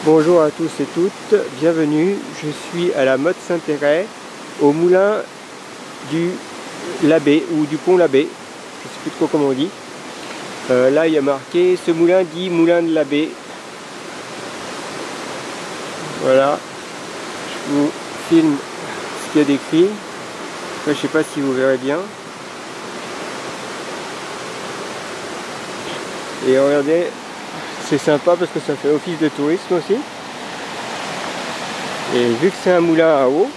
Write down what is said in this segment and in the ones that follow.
Bonjour à tous et toutes, bienvenue. Je suis à la Motte Saint-Péray, au moulin du Labbé ou du pont Labbé, je ne sais plus trop comment on dit. Là il y a marqué, ce moulin dit moulin de Labbé. Voilà, je vous filme ce qu'il y a d'écrit. Je ne sais pas si vous verrez bien. Et regardez, c'est sympa parce que ça fait office de tourisme aussi. Et vu que c'est un moulin à eau,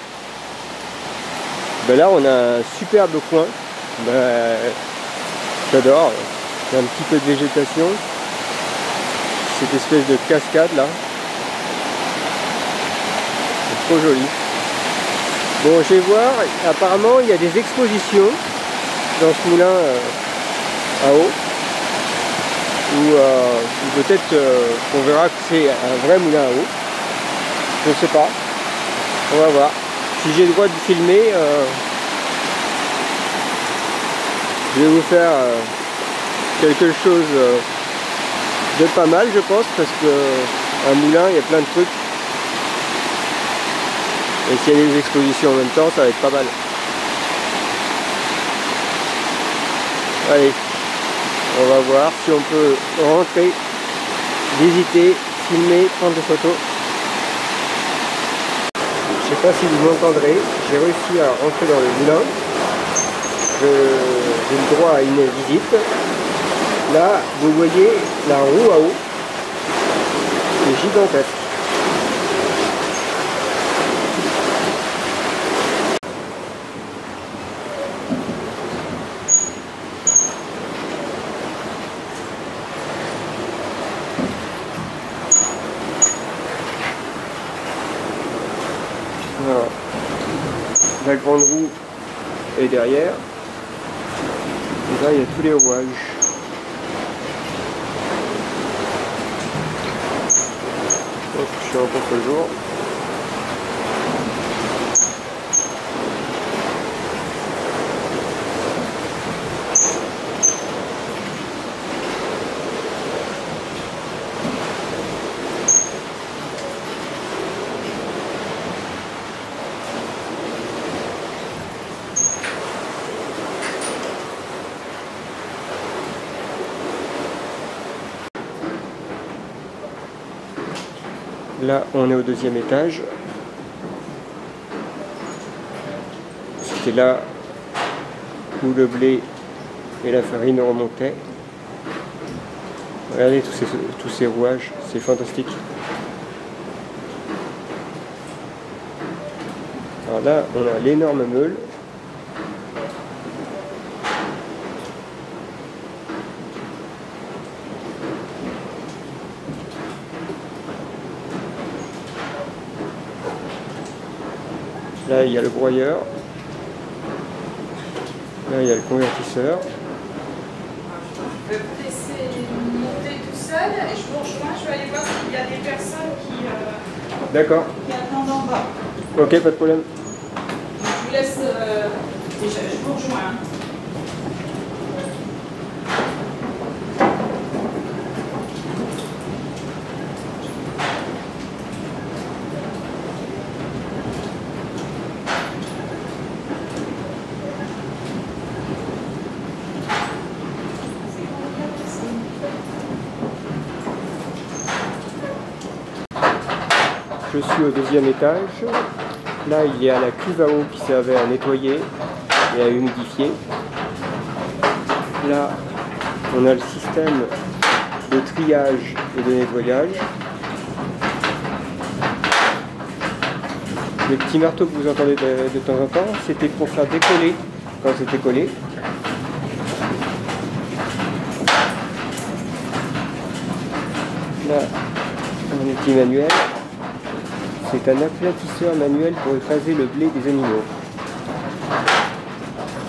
ben là on a un superbe coin. Ben, j'adore. Il y a un petit peu de végétation. Cette espèce de cascade là. C'est trop joli. Bon, je vais voir. Apparemment il y a des expositions dans ce moulin à eau. Ou peut-être qu'on verra que c'est un vrai moulin à eau. Je ne sais pas. On va voir. Si j'ai le droit de filmer, je vais vous faire quelque chose de pas mal, je pense, parce que un moulin, il y a plein de trucs. Et s'il y a des expositions en même temps, ça va être pas mal. Allez. On va voir si on peut rentrer, visiter, filmer, prendre des photos. Je ne sais pas si vous m'entendrez, j'ai réussi à rentrer dans le moulin. J'ai le droit à une visite. Là, vous voyez la roue à eau. C'est gigantesque. Voilà. La grande roue est derrière. Et là, il y a tous les rouages. Donc, je suis en contre-jour. Là, on est au deuxième étage. C'était là où le blé et la farine remontaient. Regardez tous ces rouages, c'est fantastique. Alors là, on a l'énorme meule. Là, il y a le broyeur. Là, il y a le convertisseur. Je vais vous laisser monter tout seul et je vous rejoins. Je vais aller voir s'il y a des personnes D'accord. qui attendent en bas. Ok, pas de problème. Je vous laisse déjà, je vous rejoins. Je suis au deuxième étage. Là, il y a la cuve à eau qui servait à nettoyer et à humidifier. Là, on a le système de triage et de nettoyage. Les petits marteaux que vous entendez de temps en temps, c'était pour faire décoller quand c'était collé. Là, un outil manuel. C'est un aplatisseur manuel pour écraser le blé des animaux.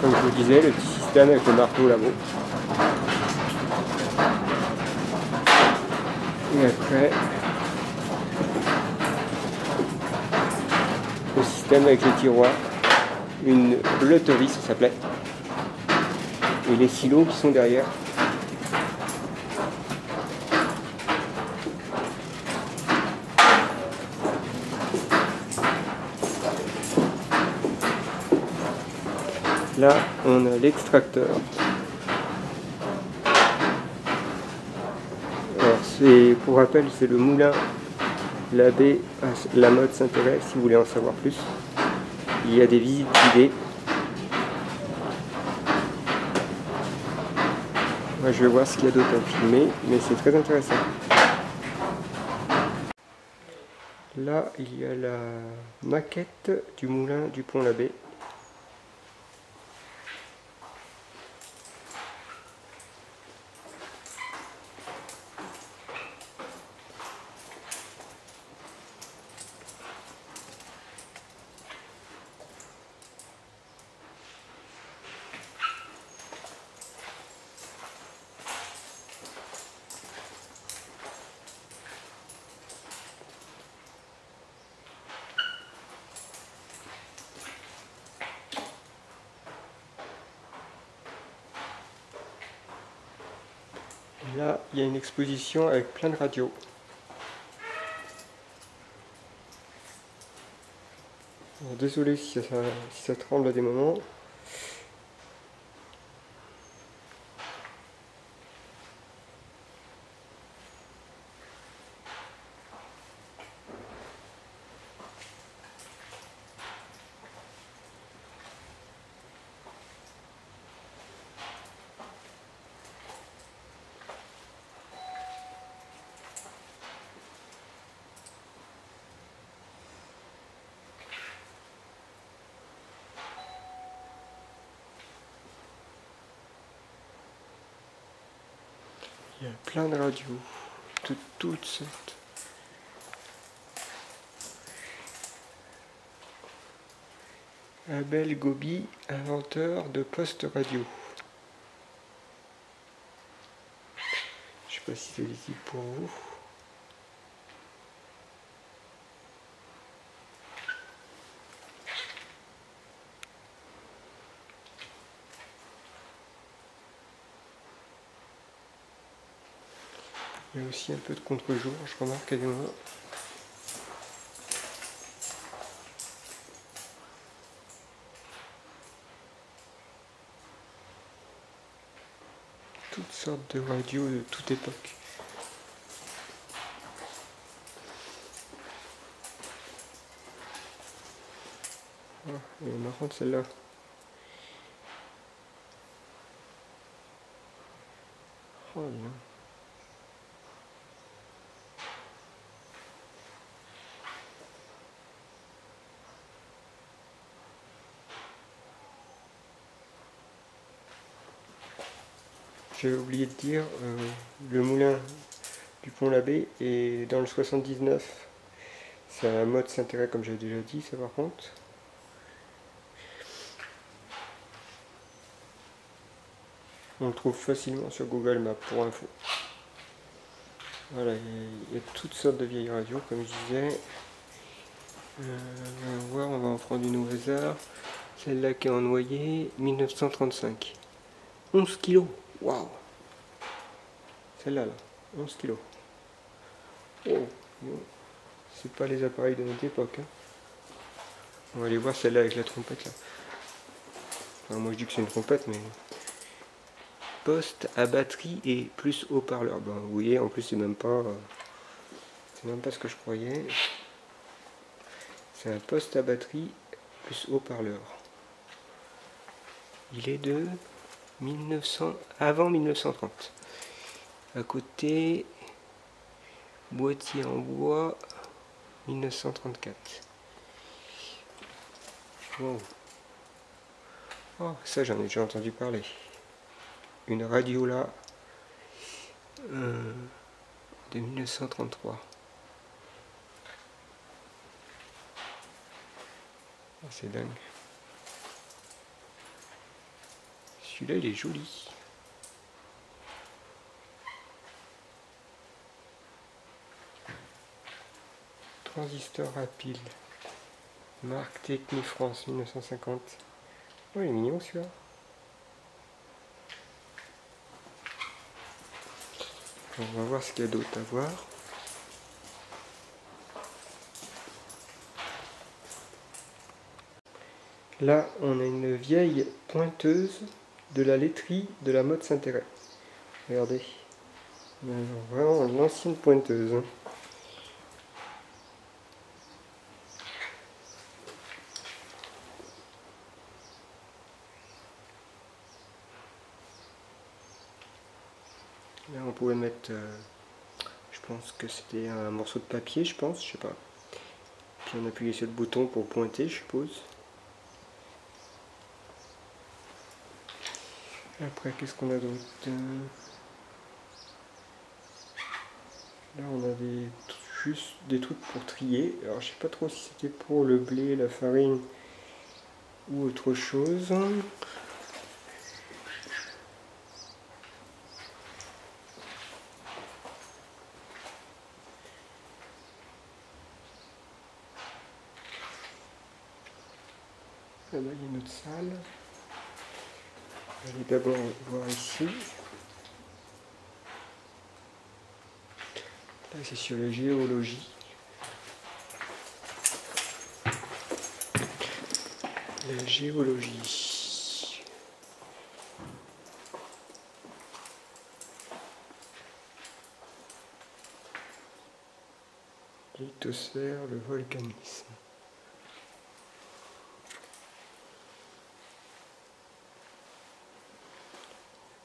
Comme je vous disais, le petit système avec le marteau là-haut. Et après, le système avec les tiroirs. Une bleuterie, ça s'appelait. Et les silos qui sont derrière. Là, on a l'extracteur. Alors, pour rappel, c'est le moulin Labbé à la Motte Saint-Héret, si vous voulez en savoir plus. Il y a des visites guidées. Moi, je vais voir ce qu'il y a d'autre à filmer, mais c'est très intéressant. Là, il y a la maquette du moulin du Pont Labbé. Là, il y a une exposition avec plein de radios. Alors, désolé si ça tremble à des moments. Il y a plein de radios, de toutes sortes. Abel Gobi, inventeur de postes radio. Je sais pas si c'est visible pour vous. Il y a aussi un peu de contre-jour, je remarque à des moments. Toutes sortes de radios de toute époque. Ah, elle est marrante celle-là. Oh, bien. J'ai oublié de dire, le moulin du Pont Labbé est dans le 79. C'est un Motte Saint-Héret comme j'ai déjà dit, ça par contre. On le trouve facilement sur Google Maps pour info. Voilà, il y a toutes sortes de vieilles radios comme je disais. On va voir, on va en prendre une au hasard. Celle-là qui est en noyer, 1935. 11 kilos, waouh! Celle-là, là, 11 kilos. Oh, c'est pas les appareils de notre époque. Hein. On va aller voir celle-là avec la trompette là. Enfin, moi je dis que c'est une trompette, mais poste à batterie et plus haut-parleur. Ben, vous voyez, en plus c'est même pas ce que je croyais. C'est un poste à batterie plus haut-parleur. Il est de 1900, avant 1930. À côté, boîtier en bois, 1934. Wow. Oh, ça j'en ai déjà entendu parler. Une radio là, de 1933. Oh, c'est dingue. Celui-là il est joli. Transistor à pile. Marque Technifrance 1950. Oh, il est mignon celui-là. On va voir ce qu'il y a d'autre à voir. Là, on a une vieille pointeuse de la laiterie de la Motte Saint-Héret. Regardez. On a vraiment une ancienne pointeuse. Hein. Là, on pouvait mettre, je pense que c'était un morceau de papier, je sais pas. Puis on appuyait sur le bouton pour pointer, je suppose. Après, qu'est-ce qu'on a d'autre? Là, on a juste des trucs pour trier. Alors, je sais pas trop si c'était pour le blé, la farine ou autre chose. Là, il y a une autre salle. Je vais d'abord voir ici. Là, c'est sur la géologie. La géologie. Lithosphère, le volcanisme.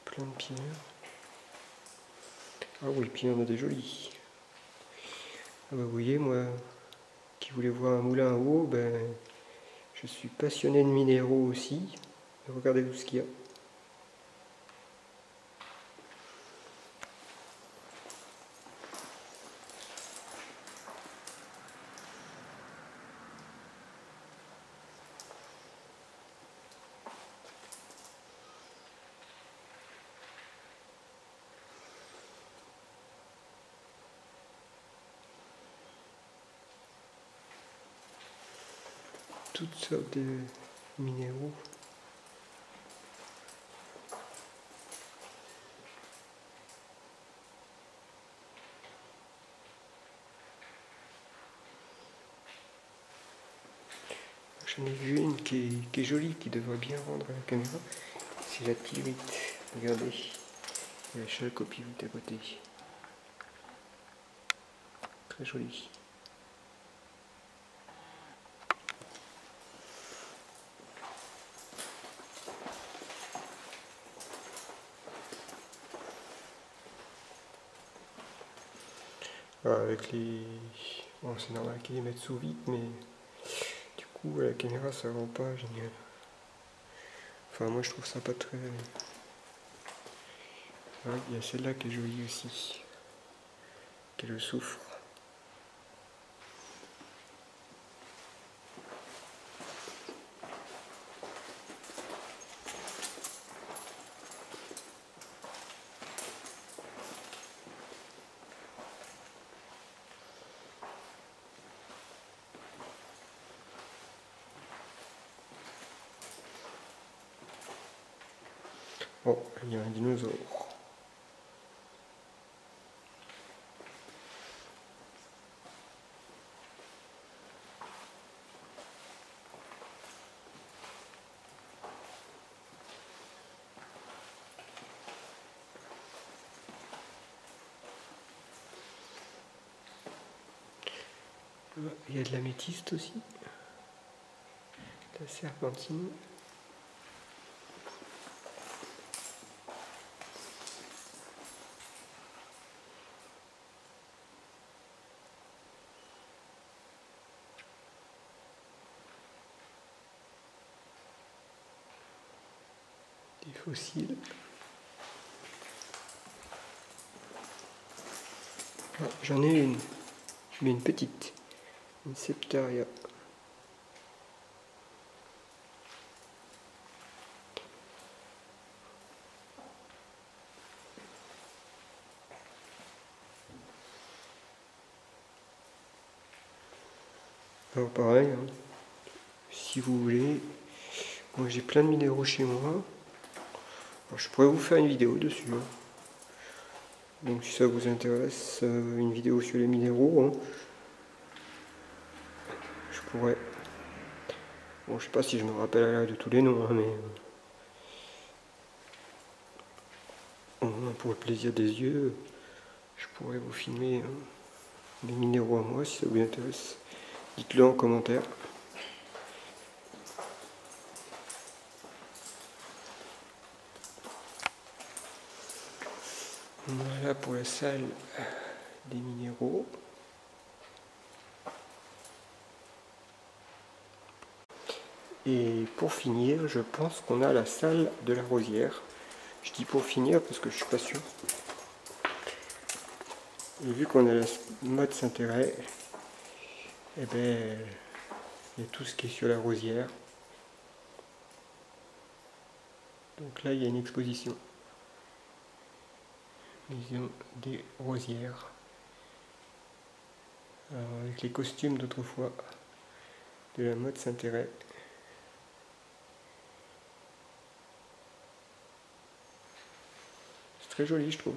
Plein de pierres. Ah oui, puis il y en a des jolies. Ah bah vous voyez, moi, qui voulais voir un moulin à eau, ben, je suis passionné de minéraux aussi. Regardez tout ce qu'il y a. Toutes sortes de minéraux. J'en ai vu une qui est jolie, qui devrait bien rendre à la caméra. C'est la pyrite. Regardez. Il y a la chalcopyrite à côté. Très jolie. Avec les... Bon, c'est normal qu'ils les mettent sous vide, mais du coup, à la caméra, ça rend pas génial. Enfin, moi, je trouve ça pas très... Ah, il y a celle-là qui est jolie aussi. Qui est le soufre. Oh, il y a un dinosaure. Il y a de l'améthyste aussi. La serpentine. Des fossiles. Ah, j'en ai une, mais une petite. Une septaria. Alors pareil, hein, si vous voulez, moi j'ai plein de minéraux chez moi. Alors, je pourrais vous faire une vidéo dessus. Hein. Donc si ça vous intéresse, une vidéo sur les minéraux, hein, je pourrais. Bon, je sais pas si je me rappellerai de tous les noms, hein, mais pour le plaisir des yeux, je pourrais vous filmer les minéraux à moi si ça vous intéresse. Dites-le en commentaire. Voilà pour la salle des minéraux. Et pour finir, je pense qu'on a la salle de la rosière. Je dis pour finir parce que je suis pas sûr. Et vu qu'on a la mode Saint-Thérèse, eh ben, il y a tout ce qui est sur la rosière. Donc là, il y a une exposition. Maison des rosières. Alors, avec les costumes d'autrefois de la mode Saint-Thérèse. C'est très joli, je trouve.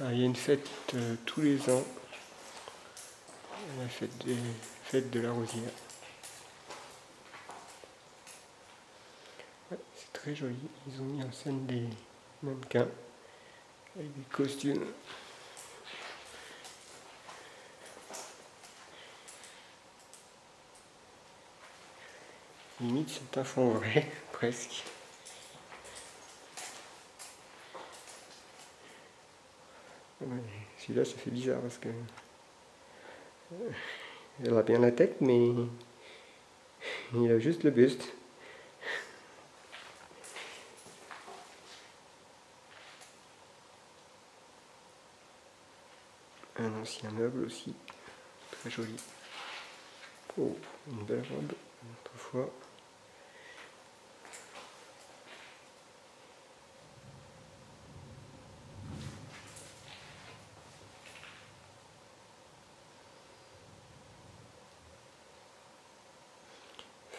Alors, il y a une fête tous les ans. La fête de la rosière. Ouais, c'est très joli. Ils ont mis en scène des mannequins avec des costumes. Limite, c'est un fond vrai, presque. Ouais, celui-là, ça fait bizarre parce que elle a bien la tête, mais il a juste le buste. Un ancien meuble aussi, très joli. Oh, une belle robe, autrefois.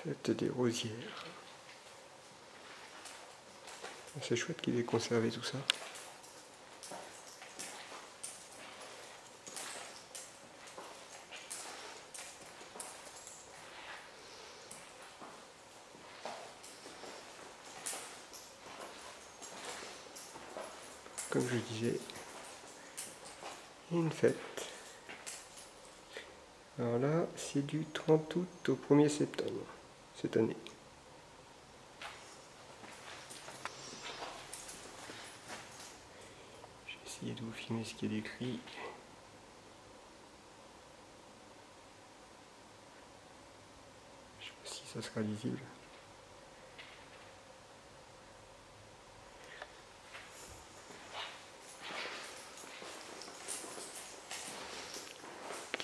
Fête des rosières. C'est chouette qu'ils aient conservé tout ça. Comme je disais, il y a une fête. Alors là, c'est du 30 août au 1er septembre, cette année. Je vais essayer de vous filmer ce qui est décrit. Je sais pas si ça sera lisible.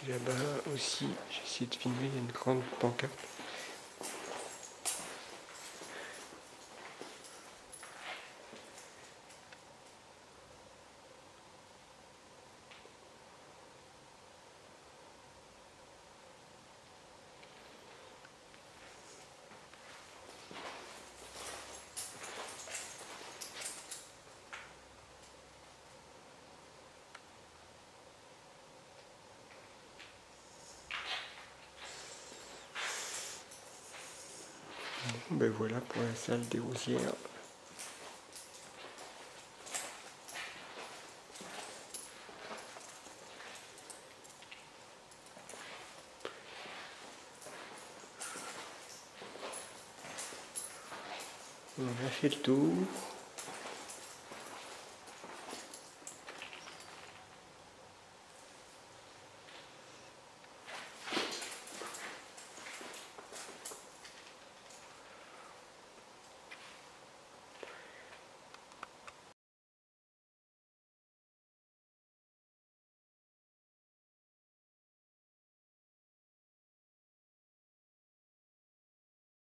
Et là-bas aussi, j'ai essayé de filmer, il y a une grande pancarte. Bon, ben voilà pour la salle des rosières. On a fait le tour.